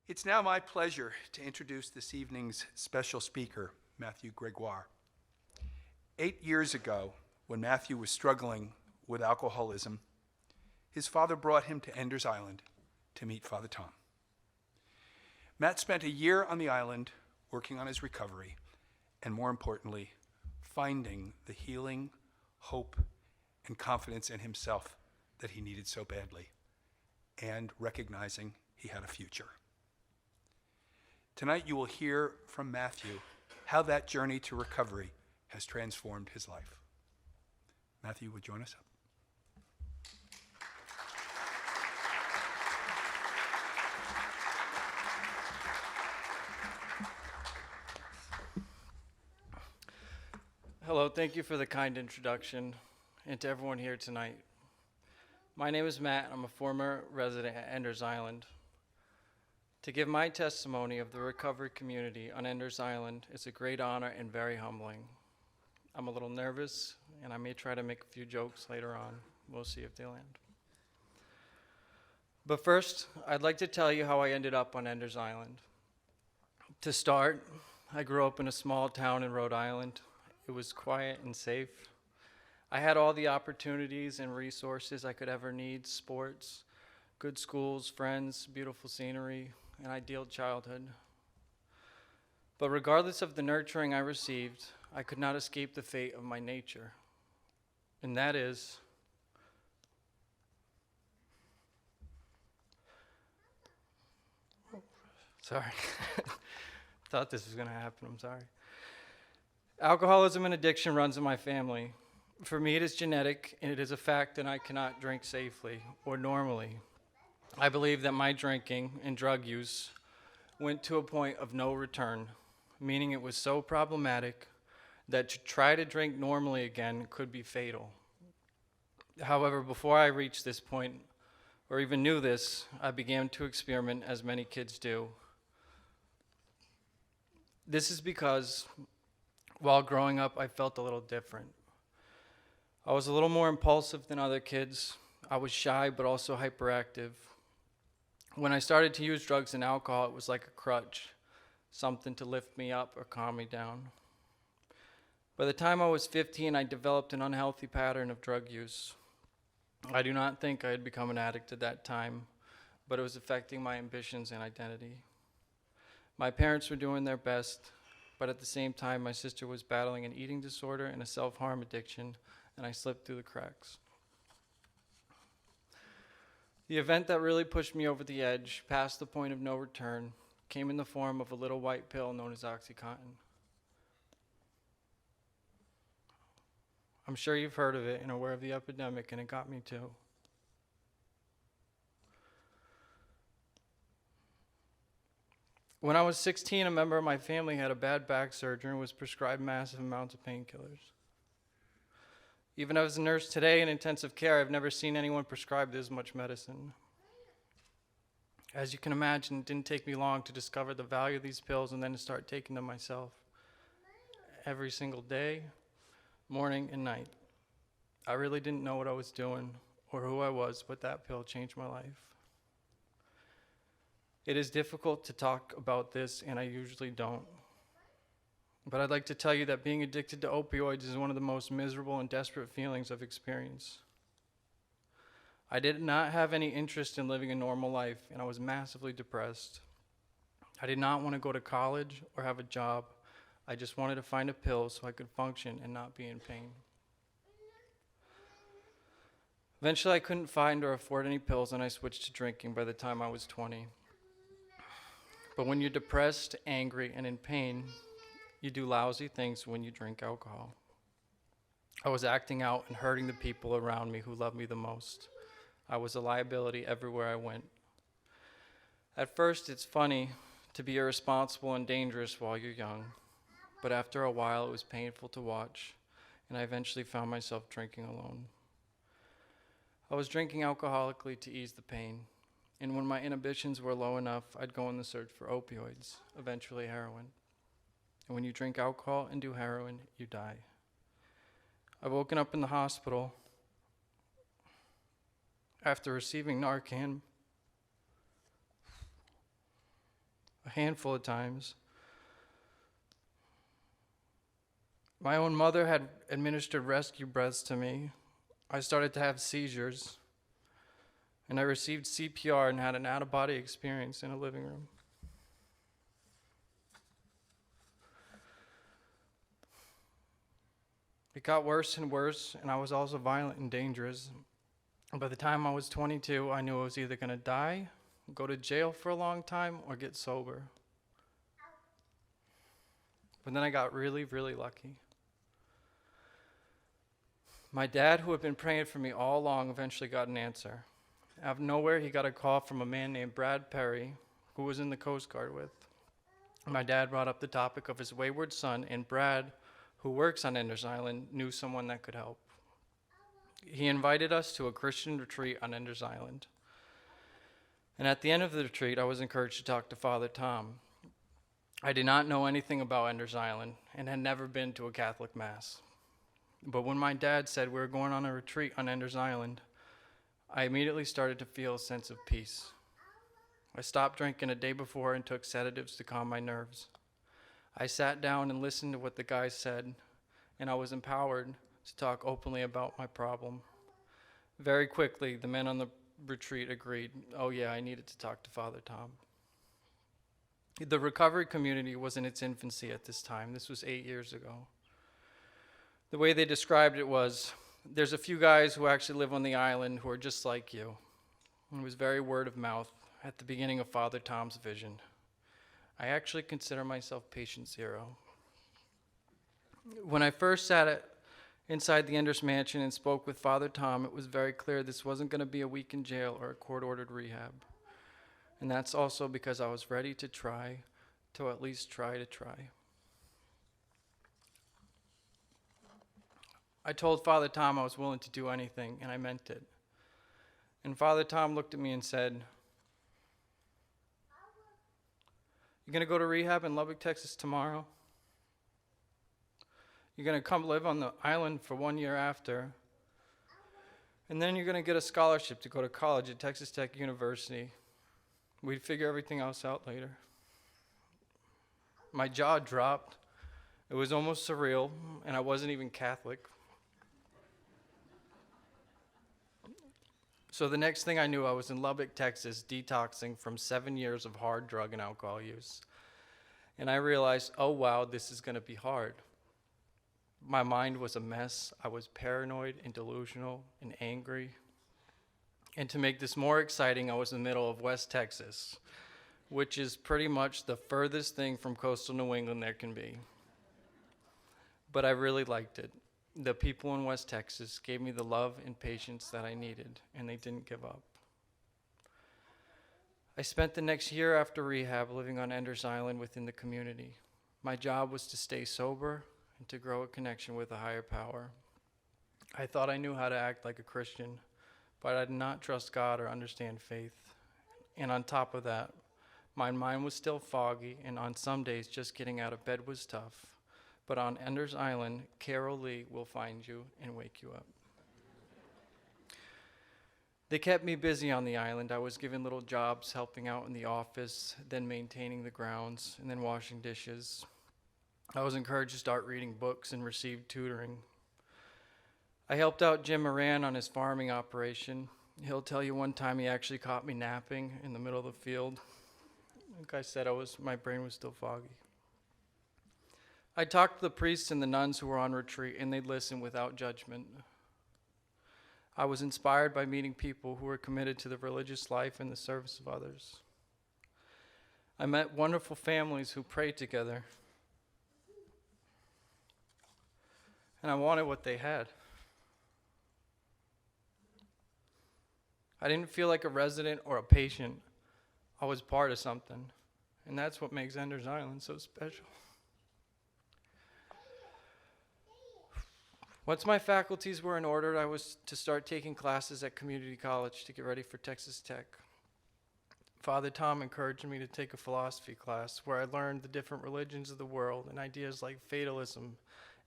It's now my pleasure to introduce this evening's special speaker, Matthew Gregoire. 8 years ago, when Matthew was struggling with alcoholism, his father brought him to Ender's Island to meet Father Tom. Matt spent a year on the island working on his recovery, and more importantly, finding the healing, hope, and confidence in himself that he needed so badly, and recognizing he had a future. Tonight you will hear from Matthew how that journey to recovery has transformed his life. Matthew, would you join us up? Hello, thank you for the kind introduction, and to everyone here tonight. My name is Matt. I'm a former resident at Ender's Island. To give my testimony of the recovery community on Ender's Island is a great honor and very humbling. I'm a little nervous, and I may try to make a few jokes later on. We'll see if they land. But first, I'd like to tell you how I ended up on Ender's Island. To start, I grew up in a small town in Rhode Island. It was quiet and safe. I had all the opportunities and resources I could ever need: sports, good schools, friends, beautiful scenery, an ideal childhood. But regardless of the nurturing I received, I could not escape the fate of my nature. And that is, sorry, thought this was going to happen, I'm sorry. Alcoholism and addiction runs in my family. For me, it is genetic, and it is a fact that I cannot drink safely or normally. I believe that my drinking and drug use went to a point of no return, meaning it was so problematic that to try to drink normally again could be fatal. However, before I reached this point, or even knew this, I began to experiment as many kids do. This is because while growing up, I felt a little different. I was a little more impulsive than other kids. I was shy, but also hyperactive. When I started to use drugs and alcohol, it was like a crutch, something to lift me up or calm me down. By the time I was 15, I developed an unhealthy pattern of drug use. I do not think I had become an addict at that time, but it was affecting my ambitions and identity. My parents were doing their best, but at the same time, my sister was battling an eating disorder and a self-harm addiction, and I slipped through the cracks. The event that really pushed me over the edge, past the point of no return, came in the form of a little white pill known as OxyContin. I'm sure you've heard of it and are aware of the epidemic, and it got me too. When I was 16, a member of my family had a bad back surgery and was prescribed massive amounts of painkillers. Even as a nurse today in intensive care, I've never seen anyone prescribe this much medicine. As you can imagine, it didn't take me long to discover the value of these pills and then to start taking them myself. Every single day, morning and night. I really didn't know what I was doing or who I was, but that pill changed my life. It is difficult to talk about this, and I usually don't. But I'd like to tell you that being addicted to opioids is one of the most miserable and desperate feelings I've experienced. I did not have any interest in living a normal life, and I was massively depressed. I did not want to go to college or have a job. I just wanted to find a pill so I could function and not be in pain. Eventually, I couldn't find or afford any pills, and I switched to drinking by the time I was 20. But when you're depressed, angry, and in pain, you do lousy things when you drink alcohol. I was acting out and hurting the people around me who loved me the most. I was a liability everywhere I went. At first, it's funny to be irresponsible and dangerous while you're young, but after a while, it was painful to watch, and I eventually found myself drinking alone. I was drinking alcoholically to ease the pain, and when my inhibitions were low enough, I'd go in the search for opioids, eventually heroin. And when you drink alcohol and do heroin, you die. I've woken up in the hospital after receiving Narcan a handful of times. My own mother had administered rescue breaths to me. I started to have seizures, and I received CPR and had an out-of-body experience in a living room. It got worse and worse, and I was also violent and dangerous. And by the time I was 22, I knew I was either going to die, go to jail for a long time, or get sober. But then I got really, really lucky. My dad, who had been praying for me all along, eventually got an answer. Out of nowhere, he got a call from a man named Brad Perry, who was in the Coast Guard with. My dad brought up the topic of his wayward son, and Brad, who works on Ender's Island, knew someone that could help. He invited us to a Christian retreat on Ender's Island. And at the end of the retreat, I was encouraged to talk to Father Tom. I did not know anything about Ender's Island and had never been to a Catholic Mass. But when my dad said we were going on a retreat on Ender's Island, I immediately started to feel a sense of peace. I stopped drinking a day before and took sedatives to calm my nerves. I sat down and listened to what the guys said, and I was empowered to talk openly about my problem. Very quickly, the men on the retreat agreed, oh yeah, I needed to talk to Father Tom. The recovery community was in its infancy at this time. This was 8 years ago. The way they described it was, there's a few guys who actually live on the island who are just like you. It was very word of mouth at the beginning of Father Tom's vision. I actually consider myself patient zero. When I first sat inside the Enders Mansion and spoke with Father Tom, it was very clear this wasn't going to be a week in jail or a court-ordered rehab. And that's also because I was ready to try, to at least try to try. I told Father Tom I was willing to do anything, and I meant it. And Father Tom looked at me and said, "You're going to go to rehab in Lubbock, Texas tomorrow? You're going to come live on the island for 1 year after, and then you're going to get a scholarship to go to college at Texas Tech University. We'd figure everything else out later." My jaw dropped. It was almost surreal, and I wasn't even Catholic. So the next thing I knew, I was in Lubbock, Texas, detoxing from 7 years of hard drug and alcohol use. And I realized, oh wow, this is going to be hard. My mind was a mess. I was paranoid and delusional and angry. And to make this more exciting, I was in the middle of West Texas, which is pretty much the furthest thing from coastal New England there can be. But I really liked it. The people in West Texas gave me the love and patience that I needed, and they didn't give up. I spent the next year after rehab living on Ender's Island within the community. My job was to stay sober and to grow a connection with a higher power. I thought I knew how to act like a Christian, but I did not trust God or understand faith. And on top of that, my mind was still foggy, and on some days just getting out of bed was tough. But on Ender's Island, Carol Lee will find you and wake you up. They kept me busy on the island. I was given little jobs helping out in the office, then maintaining the grounds, and then washing dishes. I was encouraged to start reading books and received tutoring. I helped out Jim Moran on his farming operation. He'll tell you one time he actually caught me napping in the middle of the field. Like I said, my brain was still foggy. I talked to the priests and the nuns who were on retreat, and they'd listen without judgment. I was inspired by meeting people who were committed to the religious life and the service of others. I met wonderful families who prayed together, and I wanted what they had. I didn't feel like a resident or a patient. I was part of something, and that's what makes Ender's Island so special. Once my faculties were in order, I was to start taking classes at community college to get ready for Texas Tech. Father Tom encouraged me to take a philosophy class where I learned the different religions of the world and ideas like fatalism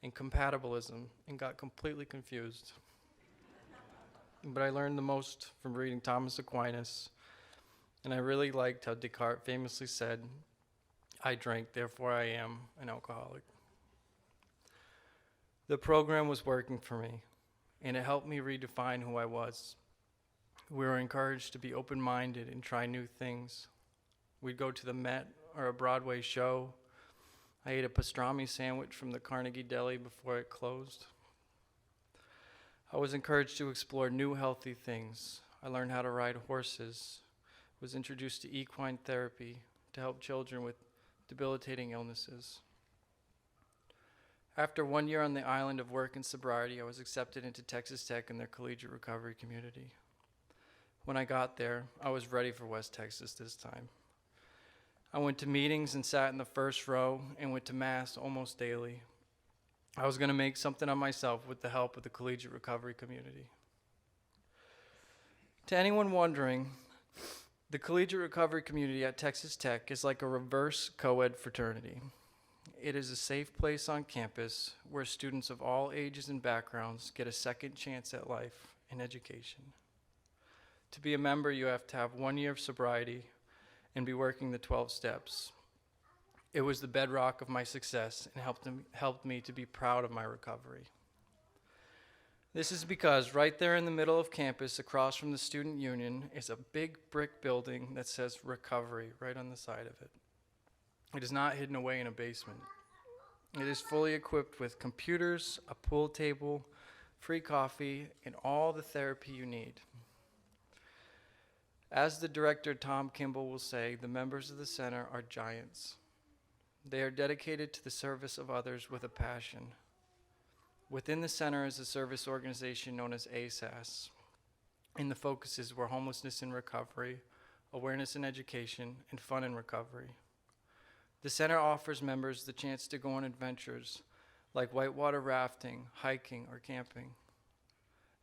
and compatibilism, and got completely confused. But I learned the most from reading Thomas Aquinas, and I really liked how Descartes famously said, I drank, therefore I am an alcoholic. The program was working for me, and it helped me redefine who I was. We were encouraged to be open-minded and try new things. We'd go to the Met or a Broadway show. I ate a pastrami sandwich from the Carnegie Deli before it closed. I was encouraged to explore new healthy things. I learned how to ride horses, was introduced to equine therapy to help children with debilitating illnesses. After 1 year on the island of work and sobriety, I was accepted into Texas Tech and their collegiate recovery community. When I got there, I was ready for West Texas this time. I went to meetings and sat in the first row and went to Mass almost daily. I was going to make something of myself with the help of the collegiate recovery community. To anyone wondering, the collegiate recovery community at Texas Tech is like a reverse co-ed fraternity. It is a safe place on campus where students of all ages and backgrounds get a second chance at life and education. To be a member, you have to have 1 year of sobriety and be working the 12 steps. It was the bedrock of my success and helped me to be proud of my recovery. This is because right there in the middle of campus, across from the student union, is a big brick building that says recovery right on the side of it. It is not hidden away in a basement. It is fully equipped with computers, a pool table, free coffee, and all the therapy you need. As the director, Tom Kimball, will say, the members of the center are giants. They are dedicated to the service of others with a passion. Within the center is a service organization known as ASAS, and the focuses were homelessness and recovery, awareness and education, and fun and recovery. The center offers members the chance to go on adventures like whitewater rafting, hiking, or camping.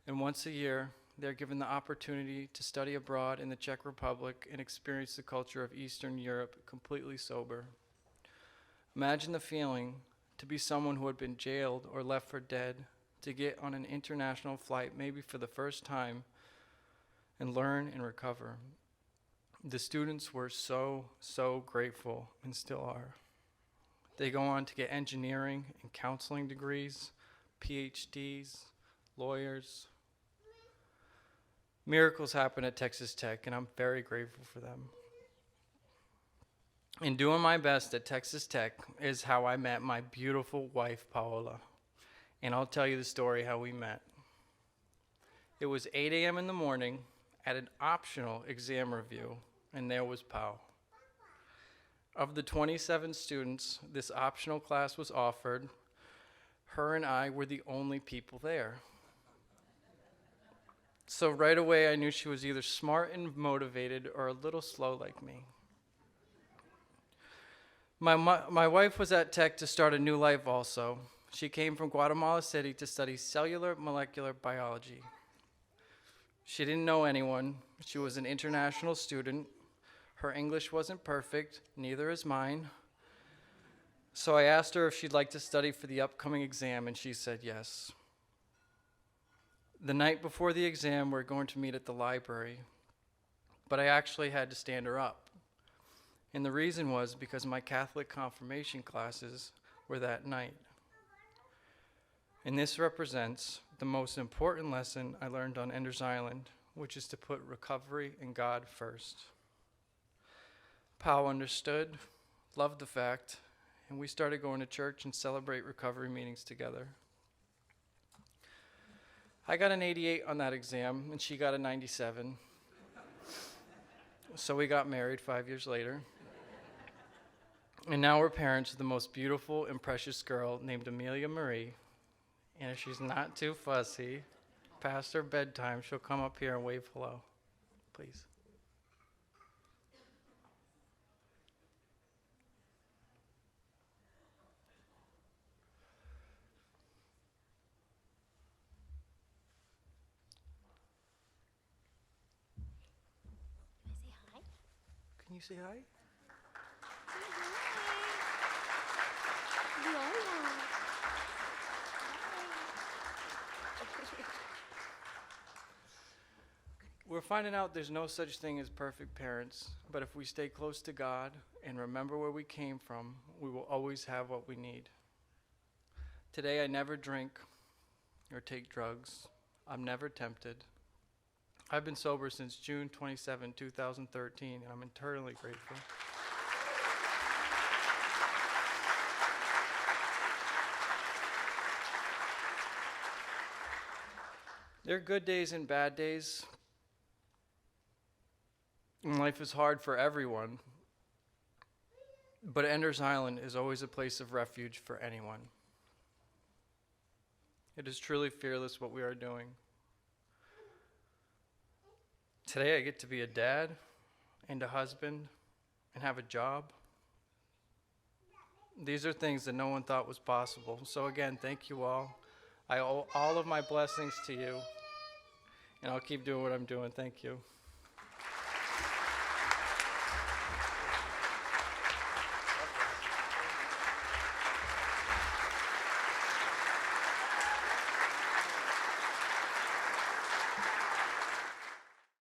And once a year, they're given the opportunity to study abroad in the Czech Republic and experience the culture of Eastern Europe completely sober. Imagine the feeling to be someone who had been jailed or left for dead, to get on an international flight maybe for the first time and learn and recover. The students were so grateful and still are. They go on to get engineering and counseling degrees, PhDs, lawyers. Miracles happen at Texas Tech, and I'm very grateful for them. And doing my best at Texas Tech is how I met my beautiful wife, Paola. And I'll tell you the story how we met. It was 8 a.m. in the morning at an optional exam review, and there was Pao. Of the 27 students this optional class was offered, her and I were the only people there. So right away, I knew she was either smart and motivated or a little slow like me. My wife was at Tech to start a new life also. She came from Guatemala City to study cellular molecular biology. She didn't know anyone. She was an international student. Her English wasn't perfect, neither is mine. So I asked her if she'd like to study for the upcoming exam, and she said yes. The night before the exam, we're going to meet at the library, but I actually had to stand her up. And the reason was because my Catholic confirmation classes were that night. And this represents the most important lesson I learned on Ender's Island, which is to put recovery and God first. Pao understood, loved the fact, and we started going to church and celebrate recovery meetings together. I got an 88 on that exam, and she got a 97. So we got married 5 years later. And now we're parents of the most beautiful and precious girl named Amelia Marie. And if she's not too fussy, past her bedtime, she'll come up here and wave hello, please. Say hi. Can you say hi? Viola. We're We're finding out there's no such thing as perfect parents, but if we stay close to God and remember where we came from, we will always have what we need. Today, I never drink or take drugs. I'm never tempted. I've been sober since June 27, 2013, and I'm eternally grateful. There are good days and bad days. And life is hard for everyone. But Ender's Island is always a place of refuge for anyone. It is truly fearless what we are doing. Today I get to be a dad and a husband and have a job. These are things that no one thought was possible. So again, thank you all. I owe all of my blessings to you, and I'll keep doing what I'm doing. Thank you.